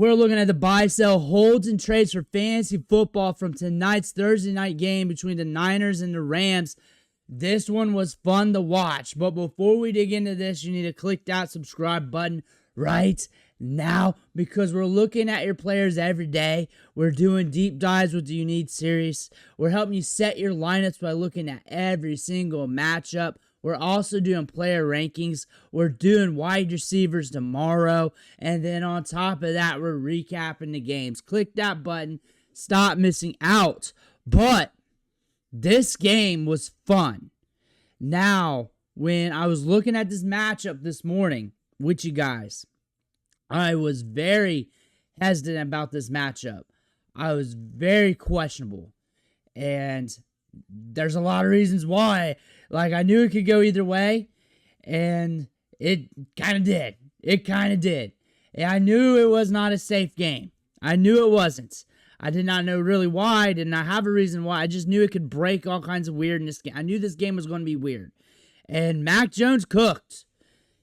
We're looking at the buy, sell, holds, and trades for fantasy football from tonight's Thursday night game between the Niners and the Rams. This one was fun to watch, but before we dig into this, you need to click that subscribe button right now because we're looking at your players every day. We're doing deep dives with the You Need series. We're helping you set your lineups by looking at every single matchup. We're also doing player rankings. We're doing wide receivers tomorrow. And then on top of that, we're recapping the games. Click that button. Stop missing out. But this game was fun. Now, when I was looking at this matchup this morning with you guys, I was very hesitant about this matchup. I was very questionable. And there's a lot of reasons why. Like, I knew it could go either way, and it kind of did. It kind of did. And I knew it was not a safe game. I knew it wasn't. I did not know really why. I did not have a reason why. I just knew it could break all kinds of weirdness. I knew this game was going to be weird. And Mac Jones cooked.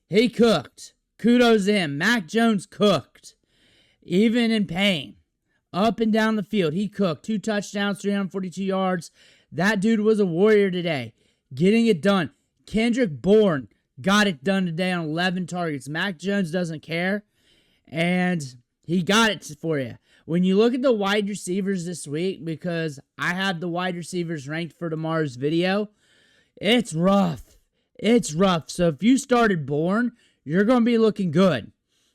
He cooked. Kudos to him. Mac Jones cooked. Even in pain. Up and down the field, he cooked. 2 touchdowns, 342 yards. That dude was a warrior today. Getting it done. Kendrick Bourne got it done today on 11 targets. Mac Jones doesn't care, and he got it for you. When you look at the wide receivers this week, because I have the wide receivers ranked for tomorrow's video, it's rough. It's rough. So if you started Bourne, you're going to be looking good.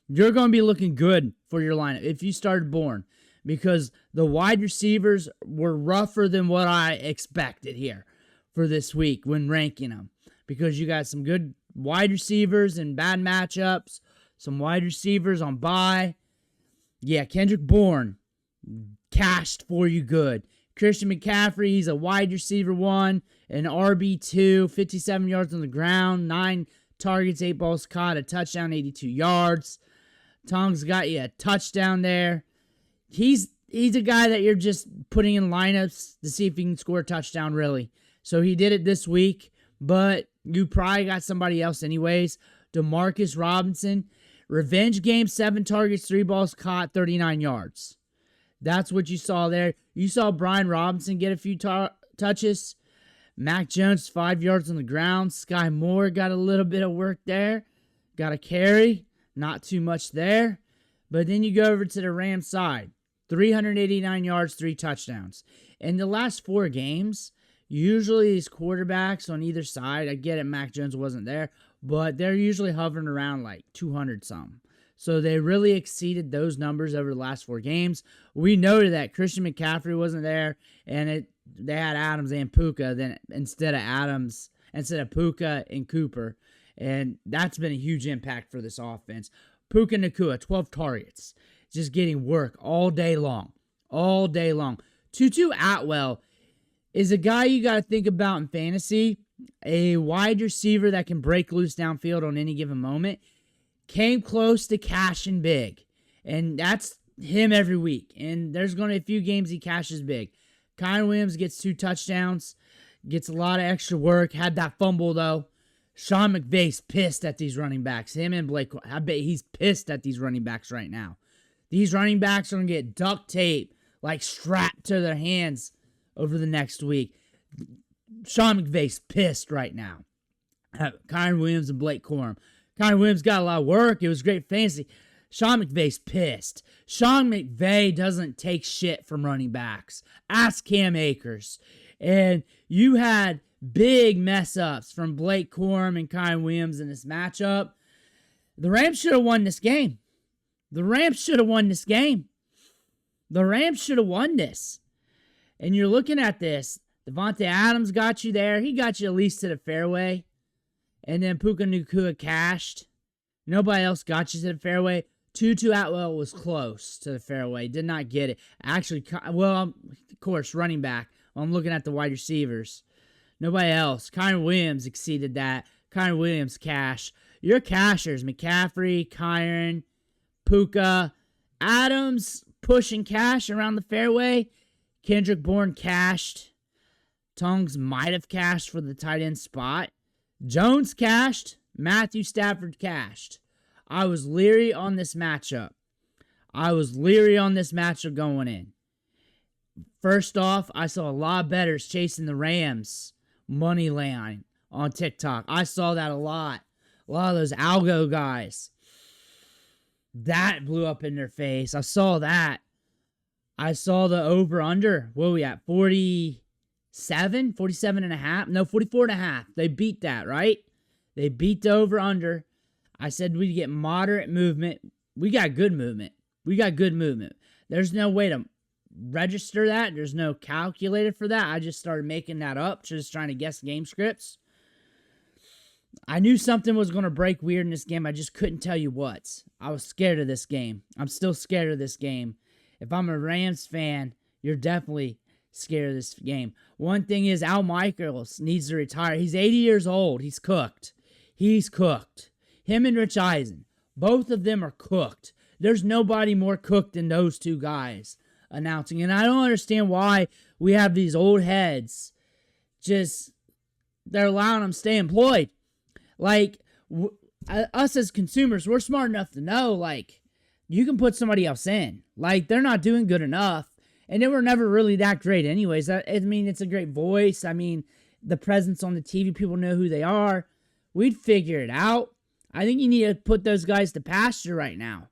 You're going to be looking good for your lineup if you started Bourne, because the wide receivers were rougher than what I expected here for this week when ranking them, because you got some good wide receivers in bad matchups, some wide receivers on bye. Yeah, Kendrick Bourne cashed for you good. Christian McCaffrey, he's a wide receiver 1, an RB2, 57 yards on the ground, 9 targets, 8 balls caught, a touchdown, 82 yards. Tonges got you a touchdown there. He's a guy that you're just putting in lineups to see if he can score a touchdown, really. So he did it this week, but you probably got somebody else anyways. Demarcus Robinson, revenge game, 7 targets, 3 balls caught, 39 yards. That's what you saw there. You saw Brian Robinson get a few touches. Mac Jones, 5 yards on the ground. Sky Moore got a little bit of work there. Got a carry. Not too much there. But then you go over to the Rams side. 389 yards, 3 touchdowns. In the last 4 games, usually these quarterbacks on either side, I get it, Mac Jones wasn't there, but they're usually hovering around like 200-something. So they really exceeded those numbers over the last 4 games. We noted that Christian McCaffrey wasn't there, and they had Adams and Puca then instead of Puca and Cooper. And that's been a huge impact for this offense. Puca Nacua, 12 targets. Just getting work all day long. All day long. Tutu Atwell is a guy you got to think about in fantasy. A wide receiver that can break loose downfield on any given moment. Came close to cashing big. And that's him every week. And there's going to be a few games he cashes big. Kyren Williams gets 2 touchdowns. Gets a lot of extra work. Had that fumble, though. Sean McVay's pissed at these running backs. Him and Blake, I bet he's pissed at these running backs right now. These running backs are going to get duct tape, like strapped to their hands over the next week. Sean McVay's pissed right now. Kyren Williams and Blake Corum. Kyren Williams got a lot of work. It was great fantasy. Sean McVay's pissed. Sean McVay doesn't take shit from running backs. Ask Cam Akers. And you had big mess-ups from Blake Corum and Kyren Williams in this matchup. The Rams should have won this game. The Rams should have won this game. The Rams should have won this. And you're looking at this. Davantae Adams got you there. He got you at least to the fairway. And then Puca Nacua cashed. Nobody else got you to the fairway. Tutu Atwell was close to the fairway. Did not get it. Actually, well, of course, running back. I'm looking at the wide receivers. Nobody else. Kyren Williams exceeded that. Kyren Williams cash. Your cashers, McCaffrey, Kyren, Puca, Adams pushing cash around the fairway. Kendrick Bourne cashed. Tonges might have cashed for the tight end spot. Jones cashed. Matthew Stafford cashed. I was leery on this matchup. I was leery on this matchup going in. First off, I saw a lot of bettors chasing the Rams money line on TikTok. I saw that a lot. A lot of those algo guys. That blew up in their face. I saw that. I saw the over-under. What are we at? 47? 47 and a half? No, 44 and a half. They beat that, right? They beat the over-under. I said we'd get moderate movement. We got good movement. We got good movement. There's no way to register that. There's no calculator for that. I just started making that up, just trying to guess game scripts. I knew something was going to break weird in this game. I just couldn't tell you what. I was scared of this game. I'm still scared of this game. If I'm a Rams fan, you're definitely scared of this game. One thing is Al Michaels needs to retire. He's 80 years old. He's cooked. He's cooked. Him and Rich Eisen, both of them are cooked. There's nobody more cooked than those two guys announcing. And I don't understand why we have these old heads they're allowing them to stay employed. Like, us as consumers, we're smart enough to know, like, you can put somebody else in. Like, they're not doing good enough. And they were never really that great anyways. I mean, it's a great voice. I mean, the presence on the TV, people know who they are. We'd figure it out. I think you need to put those guys to pasture right now.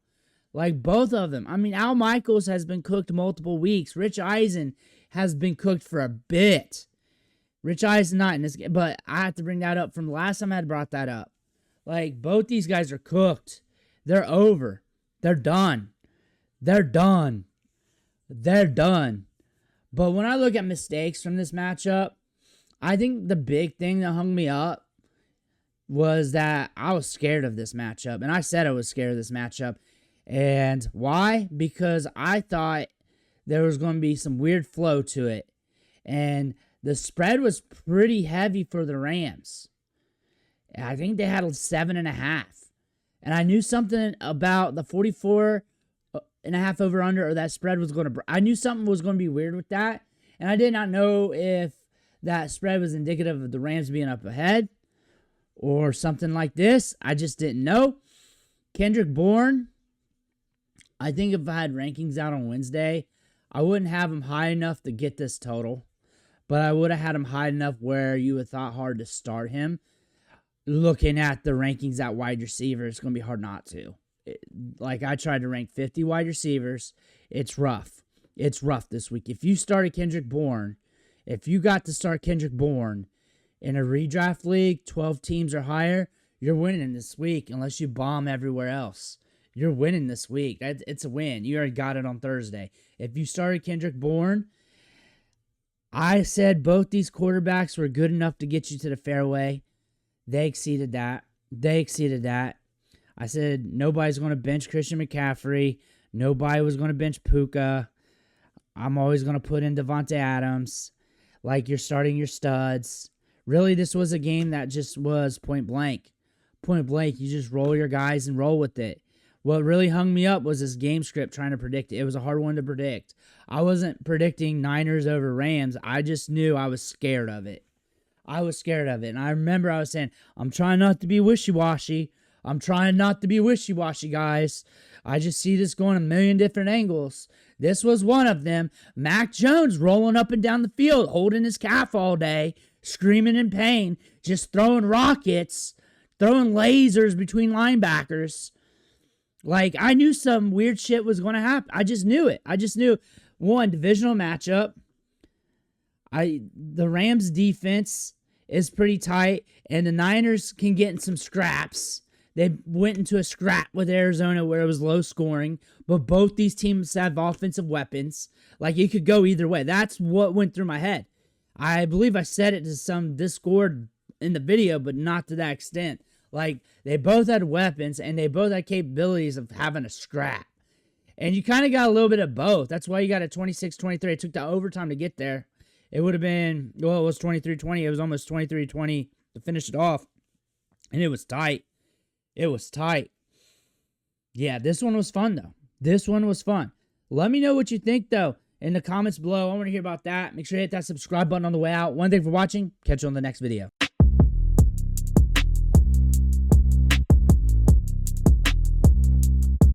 Like, both of them. I mean, Al Michaels has been cooked multiple weeks. Rich Eisen has been cooked for a bit. Rich Eisen not in this game, but I have to bring that up from the last time I had brought that up. Like, both these guys are cooked. They're over. They're done. They're done. They're done. But when I look at mistakes from this matchup, I think the big thing that hung me up was that I was scared of this matchup. And I said I was scared of this matchup. And why? Because I thought there was going to be some weird flow to it. And the spread was pretty heavy for the Rams. I think they had 7.5. And I knew something about the 44.5 over under, or that spread was going to. I knew something was going to be weird with that. And I did not know if that spread was indicative of the Rams being up ahead or something like this. I just didn't know. Kendrick Bourne, I think if I had rankings out on Wednesday, I wouldn't have him high enough to get this total. But I would have had him high enough where you would thought hard to start him. Looking at the rankings at wide receiver, it's going to be hard not to. Like, I tried to rank 50 wide receivers. It's rough. It's rough this week. If you started Kendrick Bourne, if you got to start Kendrick Bourne in a redraft league, 12 teams or higher, you're winning this week unless you bomb everywhere else. You're winning this week. It's a win. You already got it on Thursday. If you started Kendrick Bourne, I said both these quarterbacks were good enough to get you to the fairway. They exceeded that. I said nobody's going to bench Christian McCaffrey. Nobody was going to bench Puca. I'm always going to put in Davantae Adams. Like, you're starting your studs. Really, this was a game that just was point blank. Point blank, you just roll your guys and roll with it. What really hung me up was this game script trying to predict it. It was a hard one to predict. I wasn't predicting Niners over Rams. I just knew I was scared of it. And I remember I was saying, I'm trying not to be wishy-washy. Guys. I just see this going a million different angles. This was one of them. Mac Jones rolling up and down the field, holding his calf all day, screaming in pain, just throwing rockets, throwing lasers between linebackers. Like, I knew some weird shit was going to happen. I just knew it. One, divisional matchup. The Rams defense is pretty tight, and the Niners can get in some scraps. They went into a scrap with Arizona where it was low scoring, but both these teams have offensive weapons. Like, it could go either way. That's what went through my head. I believe I said it to some Discord in the video, but not to that extent. Like, they both had weapons, and they both had capabilities of having a scrap. And you kind of got a little bit of both. That's why you got a 26-23. It took the overtime to get there. It would have been, well, it was 23-20. It was almost 23-20 to finish it off. And it was tight. Yeah, this one was fun, though. Let me know what you think, though, in the comments below. I want to hear about that. Make sure to hit that subscribe button on the way out. One thing for watching. Catch you on the next video.